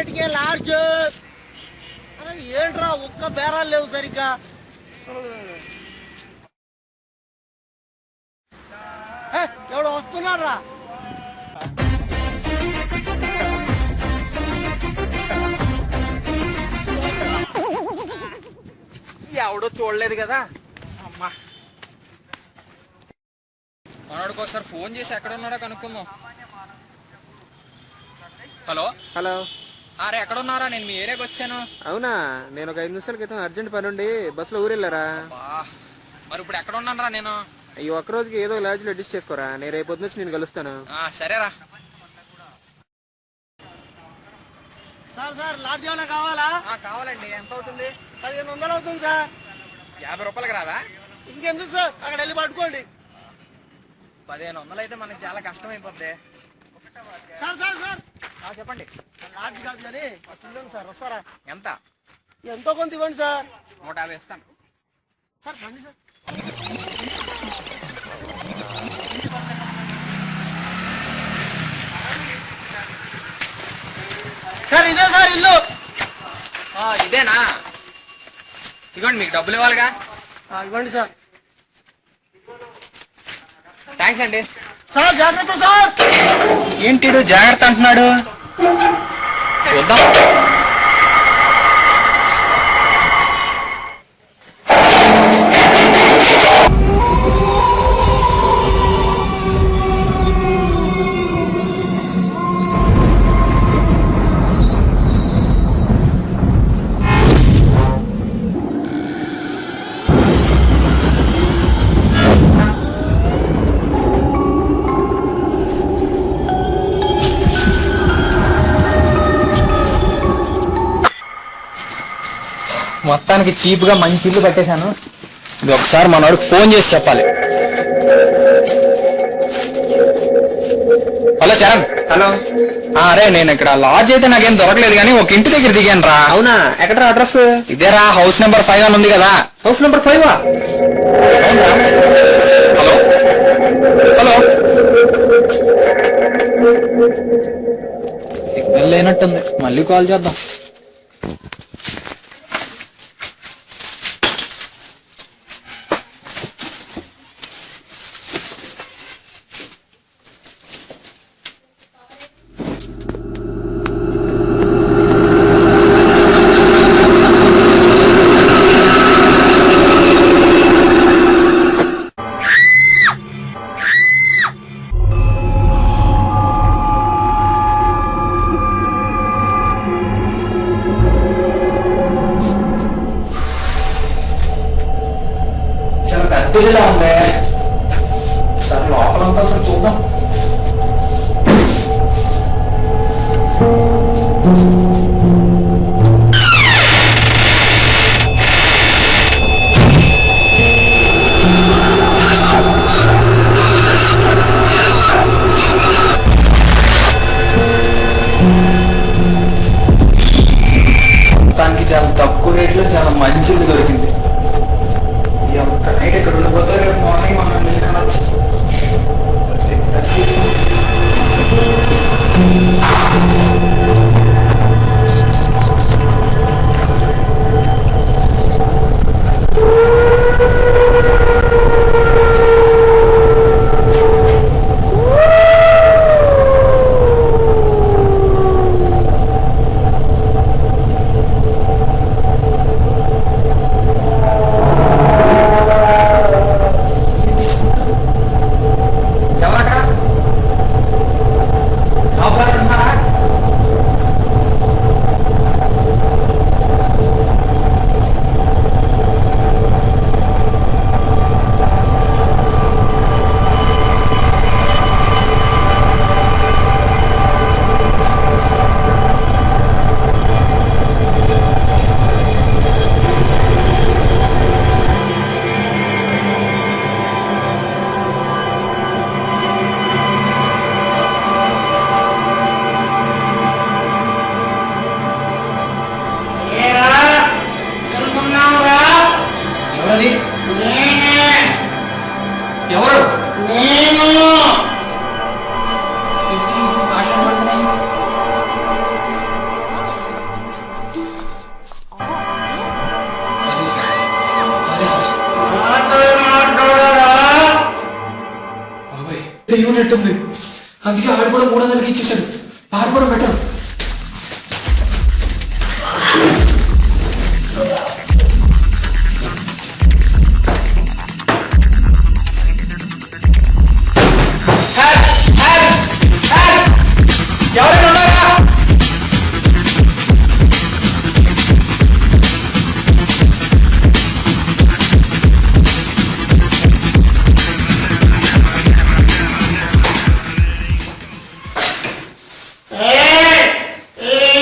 కేటికే large. ఏంట్రా ఒక్క బేరాలు లేవు సరిగ్గా. ఎవడో వస్తున్నారా? ఎవడో చూడలేదు కదా అమ్మా. మనోడికి ఒకసారి ఫోన్ చేసి ఎక్కడ ఉన్నాడో కనుక్కుందాం. Hello hello. అరే ఎక్కడ ఉన్నారా? నేను మీ ఏరియాకి వచ్చాను. అవునా, నేను ఒక 5 నిమిషాల క్రితం అర్జెంట్ పని ఉండి బస్సులో ఊరెళ్ళారా. మరి ఇప్పుడు ఎక్కడ ఉన్నారా? నేను ఈ ఒక్క రోజుకి ఏదో లాడ్జ్లో అడ్జస్ట్ చేసుకోరా. నేను రేపు పొద్దున వచ్చి నేను కలుస్తాను. సరేరా. సార్ సార్ లాడ్జ్ ఏమైనా కావాలా? కావాలండి. ఎంత అవుతుంది? 1500 అవుతుంది సార్. 50 రూపాయలకి రాదా? ఇంకెందుకు సార్, అక్కడ వెళ్ళి పట్టుకోండి. 1500 అయితే మనకి చాలా కష్టం అయిపోద్ది. సార్ సార్ సార్ చెప్పండి. లాడ్జ్ కాదు కానీ చూడండి సార్. వస్తారా? ఎంత? ఎంతో కొంత ఇవ్వండి సార్. 150 ఇస్తాను సార్. రండి సార్. సార్ ఇదే సార్ ఇల్లు. ఇదేనా? ఇవ్వండి, మీకు డబ్బులు ఇవ్వాలిగా. ఇవ్వండి సార్. థ్యాంక్స్ అండి. సార్ జాగ్రత్త సార్. ఏంటి జాగ్రత్త అంటున్నాడు? చూద్దాం. మొత్తానికి చీప్ గా మంచి ఇల్లు కట్టేశాను. ఇది ఒకసారి మనోడు ఫోన్ చేసి చెప్పాలి. హలో చరణ్. హలో. అరే నేను ఇక్కడ లాడ్జ్ అయితే నాకేం దొరకలేదు కానీ ఒక ఇంటి దగ్గర దిగాను రా. అవునా, ఎక్కడ అడ్రస్? ఇదేరా, హౌస్ నెంబర్ 5 అని ఉంది కదా. House number 5? Hello hello. Signal లేనట్టుంది, మళ్ళీ కాల్ చేద్దాం. పెద్దదిలా ఉంది సార్. లోపలంతా అసలు చూద్దాం. మొత్తానికి చాలా తక్కువ రేట్లో చాలా మంచిది దొరికింది. నైట్ ఇక్కడ ఉండిపోతే రేపు మార్నింగ్ మనం వెళ్ళి దెయ్యం నెట్టుంది. అందుకే ఆడిపోవడం 300కి ఇచ్చేసాడు. పారిపోవడం బెటర్. ఎవరైనా ఉన్నారా?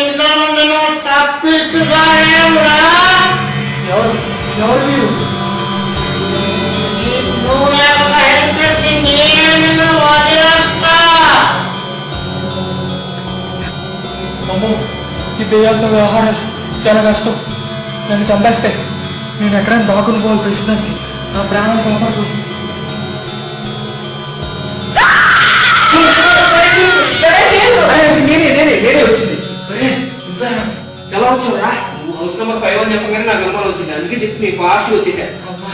ఇంట్లో నుండి నువ్వు తప్పించుకోలేవురా. ఎవరు మీరు? నువ్వు నాకు హెల్ప్ చేసి నేను వదిలేస్తా. అమ్మో, ఈ దెయ్యాలతో వ్యవహారాలు చాలా కష్టం. నన్ను చంపేస్తే నేను ఎక్కడైనా దాక్కుని పోవాలి. ప్రస్తుతానికి నా ప్రాణం కాపాడు. నేనే వచ్చింది. ఎలా వచ్చావురా? నువ్వు హౌస్ నెంబర్ 5 అని చెప్పగానే నాకు అనుమానం వచ్చింది. అందుకే చెప్పి నీ ఫాస్ట్ వచ్చేసాను. అమ్మా,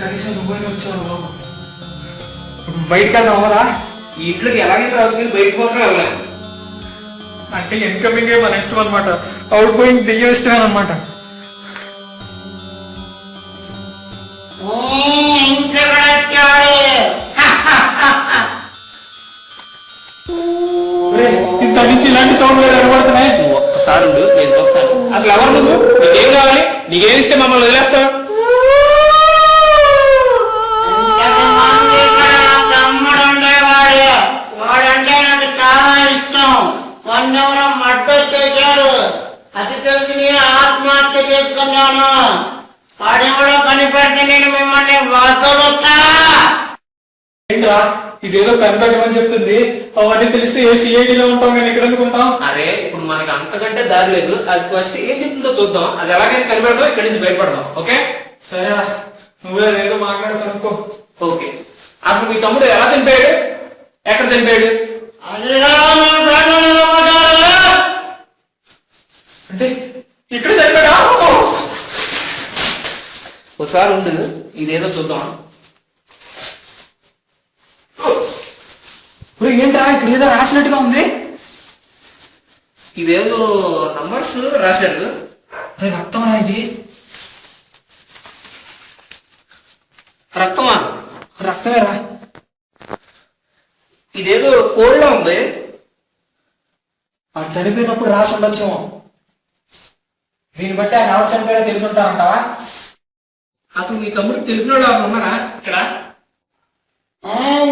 కనీసం నువ్వైనా వచ్చావు బాబు. బయటికి వెళ్దాం అవ్వదా? ఈ ఇంట్లోకి ఎలాగైనా రావచ్చు కానీ బయటకు మాత్రం వెళ్ళలేము. అంటే ఇన్కమింగ్ మన ఇష్టం అనమాట, అవుట్ గోయింగ్ దెయ్యం ఇష్టమే అనమాట. ఇంత నుంచి ఇలాంటి సౌండ్ లేదు కనబడుతున్నాయి. నువ్వు ఒక్కసారి ఉండు, నేను వస్తాను. అసలు ఎవరు నువ్వు? నీకేం కావాలి? నీకేం ఇస్తే మమ్మల్ని వదిలేస్తావు? తమ్ముడు ఉండేవాడు, వాడంటే నాకు చాలా ఇష్టం. మొన్నెవరో మడ్డ చేశారు, అది తెలిసి నేను ఆత్మహత్య చేసుకున్నాను. వాడెవడో కనిపెడితే నేను మిమ్మల్ని వదులుతా. ఏంట్రా ఇదేదో కనిపెట్టమని చెప్తుంది. అవన్నీ తెలిస్తే ఏ సిఐడిలో ఉంటాం కానీ ఇక్కడ ఎందుకుంటాం? అరే ఇప్పుడు మనకి అంతకంటే దారి లేదు. అది ఫస్ట్ ఏం చెప్తుందో చూద్దాం. అది ఎలాగైనా కనిపెడదాం, ఇక్కడి నుంచి బయటపడదాం. ఓకే సరేరా, నువ్వే ఏదో మాట్లాడు కనుక్కో. ఓకే, అసలు మీ తమ్ముడు ఎలా చనిపోయాడు? ఎక్కడ చనిపోయాడు? అంటే ఇక్కడ చనిపోయా? ఒకసారి ఉండు, ఇదేదో చూద్దాం. ఏంట్రా ఇక్కడ ఏదో రాసినట్టుగా ఉంది? ఇవేదో నంబర్స్ రాశారు. రక్తమా ఇది? రక్తమా? రక్తమేరా. ఇదేదో కోడ్లో ఉంది. వాడు చనిపోయినప్పుడు రాసి ఉండొచ్చేమో. దీన్ని బట్టి ఆయన ఎవరు చనిపోయారో తెలిసి ఉంటారంటావా? అసలు మీ తమ్ముడు తెలిసిన వాళ్ళు ఎవరు ఉన్నారా ఇక్కడ?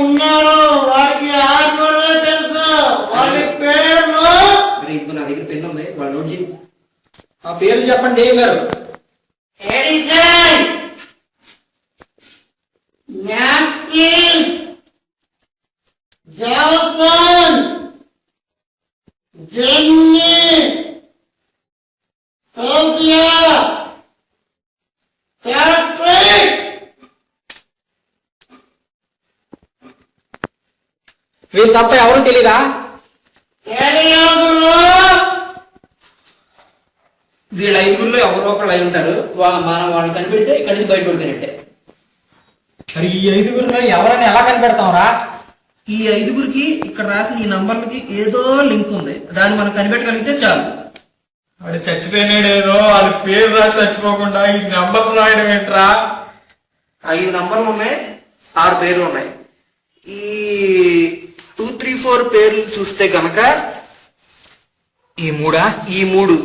ఉన్నారు, వాడికి ఆత్మలో తెలుసు. వాడి పేర్లు ఇంకో నా దగ్గర పెన్ ఉంది, వాళ్ళు నోట్ చేయి. ఆ పేర్లు చెప్పండి దేవి గారు. Edison, Maxis, Johnson, Jenny, Sophia, Patrick. వీళ్ళు తప్ప ఎవరు తెలీదా? వీళ్ళ 5గురిలో ఎవరో ఒకళ్ళు అయి ఉంటారు. మనం వాళ్ళు కనిపెడితే ఇక్కడి నుంచి బయటపడిపోయినట్టే. మరి ఈ 5గురిలో ఎవరైనా ఎలా కనిపెడతాంరా? ఈ 5గురికి ఇక్కడ రాసిన ఈ నంబర్లకి ఏదో లింక్ ఉంది. దాన్ని మనం కనిపెట్టగలిగితే చాలు. వాడు చచ్చిపోయినాడు ఏదో, వాళ్ళ పేరు రాసి చచ్చిపోకుండా ఈ నంబర్ రాయడం ఏంట్రా? 5 నంబర్లు ఉన్నాయి, 6 పేర్లు ఉన్నాయి. ఈ 2, 3, 4 పేర్లు చూస్తే కనుక ఈ మూడా? ఈ 3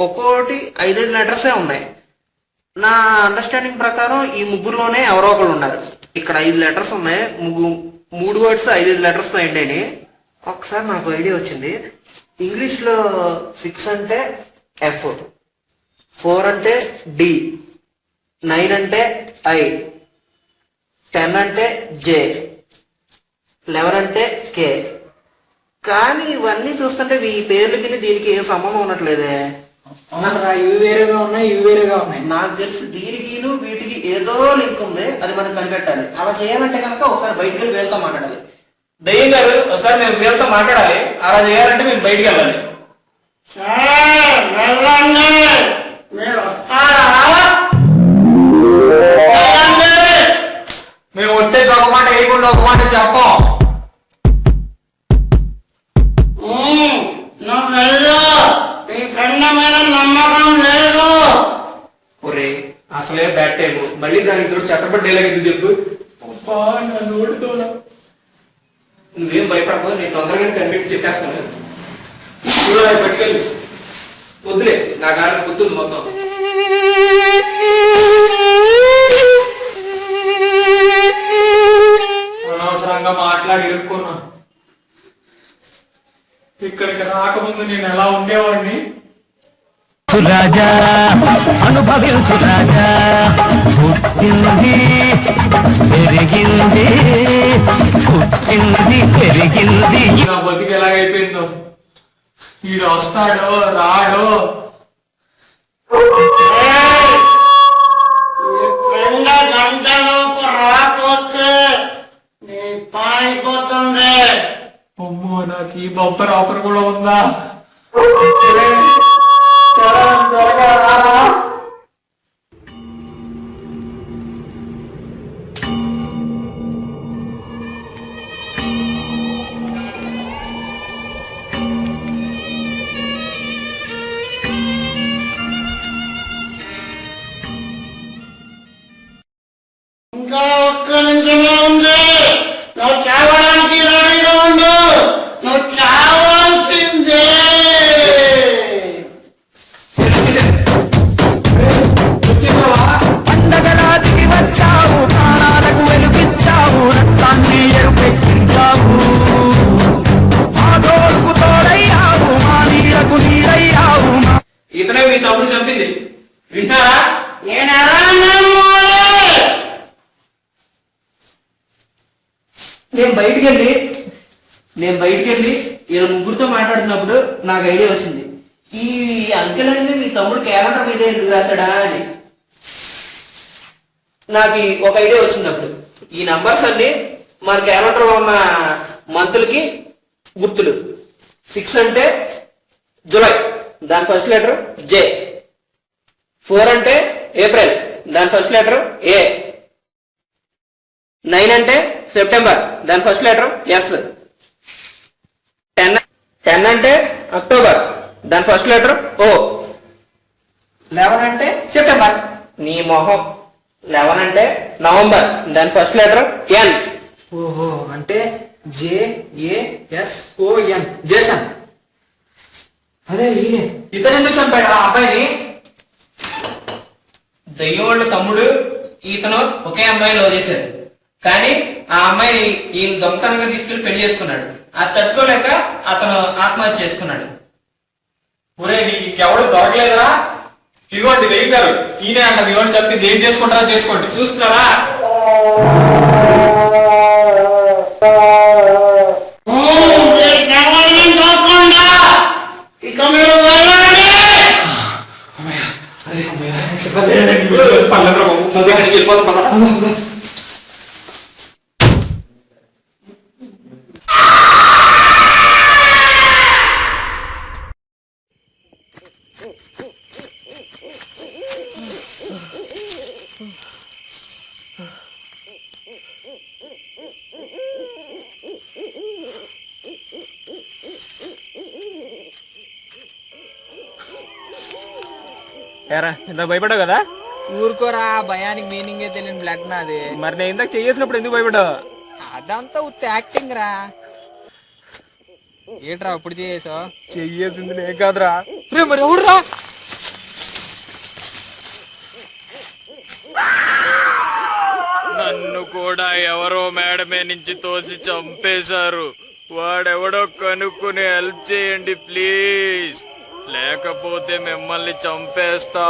ఒక్కోటి 5 లెటర్సే ఉన్నాయి. నా అండర్స్టాండింగ్ ప్రకారం ఈ ముగ్గురులోనే ఎవరో ఒకళ్ళు ఉన్నారు. ఇక్కడ 5 లెటర్స్ ఉన్నాయి. 3 వర్డ్స్ 5 లెటర్స్ అయ్యండి. ఒకసారి నాకు ఐడియా వచ్చింది. ఇంగ్లీష్లో 6 అంటే ఎఫ్, 4 అంటే డి, 9 అంటే ఐ, 10 అంటే జే, 11 అంటే కే. కానీ ఇవన్నీ చూస్తుంటే ఈ పేర్లకి దీనికి ఏం సంబంధం ఉన్నట్లేదే. ఇవి వేరేగా ఉన్నాయి, ఇవి వేరేగా ఉన్నాయి. నాకు తెలిసి దీనికి వీటికి ఏదో లింక్ ఉంది. అది మనం కనిపెట్టాలి. అలా చేయాలంటే కనుక ఒకసారి బయటికి వెళ్ళి వీళ్ళతో మాట్లాడాలి. దయ్యం గారు, ఒకసారి మేము వీళ్ళతో మాట్లాడాలి. అలా చేయాలంటే మేము బయటికి వెళ్ళాలి. మీరు వస్తారా? మేము వచ్చేసి ఒక మాట వేయకుండా ఒక మాట చెప్పం. ఇప్పుడు ఛత్రపతి డైలాగ్ ఎందుకు చెప్పు. అబ్బా నన్ను ఓడుతోనా. నువ్వేం భయపడకపోతే నేను తొందరగానే కనిపెట్టి చెప్పేస్తాను. చూడాలి పట్టుకెళ్ళి. వద్దులే నా గారికి గుర్తుంది మొత్తం. అనవసరంగా మాట్లాడి ఇరుక్కున్నా. ఇక్కడికి రాకముందు నేను ఎలా ఉండేవాడిని. రాజా అనుభవించు రాజా, పుట్టింది పెరిగింది, పుట్టింది పెరిగింది. నా బతికి ఎలాగైపోయిందో. ఈడు వస్తాడో రాడో. గంటలోపు రాకపోతే నీ పాయిపోతుంది. అమ్మో నాకు ఈ బంపర్ ఆఫర్ కూడా ఉందా. చాలా త్వరగా రారా. ఇంకా ఒక్క నిమిషమే ఉంది. నువ్వు చావడానికి రెడీగా ఉండు. నువ్వు చావాల్సిందే. పండగరాతికి వచ్చావు, ప్రాణాలకు వెలుగిచ్చావు, రక్తాన్ని ఎరుపెక్కించావు, మా తోడుకు తోడయ్యావు, మా నీడకు నీడయ్యావు. ఇతనే మీ తమ్ముడు చంపింది. వింటారా? నేను బయటికి వెళ్ళి వీళ్ళ ముగ్గురితో మాట్లాడుతున్నప్పుడు నాకు ఐడియా వచ్చింది. ఈ అంకెల్ అనేది మీ తమ్ముడు క్యాలెండర్ మీద ఎందుకు రాశాడా అని నాకు ఒక ఐడియా వచ్చింది. అప్పుడు ఈ నంబర్స్ అన్ని మన క్యాలెండర్ లో ఉన్న మంత్లకి గుర్తులు. 6 అంటే జులై, దాని ఫస్ట్ లెటర్ జే. 4 అంటే ఏప్రిల్, దాని ఫస్ట్ లెటర్ ఏ. 9 అంటే సెప్టెంబర్, దాని ఫస్ట్ లెటర్ ఎస్. 10 అంటే అక్టోబర్, దాని ఫస్ట్ లెటర్ ఓ. 11 అంటే సెప్టెంబర్, నీ మొహం. 11 అంటే నవంబర్, దాని ఫస్ట్ లెటర్ ఎన్. ఓహో, అంటే JASON జేసన్. అదే ఇతను ఎందుకు చంపాడు ఆ అబ్బాయిని? దయ్యం వాళ్ళ తమ్ముడు ఈతను ఒకే అమ్మాయిని లవ్ చేశారు. కానీ ఆ అమ్మాయిని ఈయన దొంగతనంగా తీసుకెళ్లి పెళ్లి చేసుకున్నాడు. అది తట్టుకోలేక అతను ఆత్మహత్య చేసుకున్నాడు. ఒరే నీకు ఇంకెవడు దొరకలేదురా? ఇదిగోండి వెయ్యారు. ఈయనే అంట ఇవ్వండి చెప్పింది. ఏం చేసుకుంటారో చేసుకోండి. చూస్తున్నారా? ఇక మీరు వెళ్ళండి. ఏరా ఇంత భయపడ్డావు కదా? ఊరుకోరా, భయానికి మీనింగే తెలియని బ్లడ్ నాది. మరి నేను ఇందాక చేసినప్పుడు ఎందుకు భయపడ్డావు? అదంతా ఉత్తి యాక్టింగ్ రా. ఏంట్రా ఇప్పుడు చేసావు? చెయ్యేసింది నేను కాదురా. రే మరి ఎవరురా? నన్ను కూడా ఎవరో మేడమే నుంచి తోసి చంపేశారు. వాడెవడో కనుక్కుని హెల్ప్ చేయండి ప్లీజ్, లేకపోతే మిమ్మల్ని చంపేస్తా.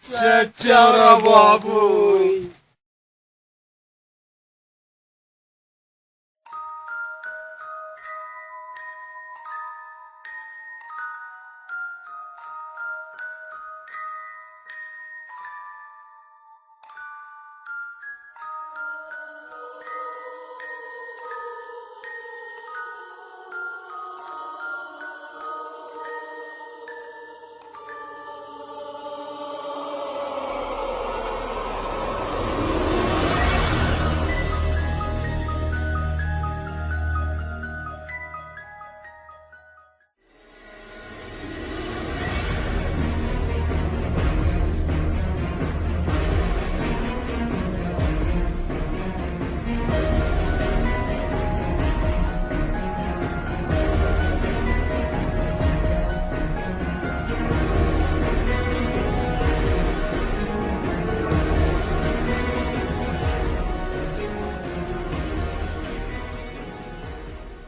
చచ్చారా బాబు.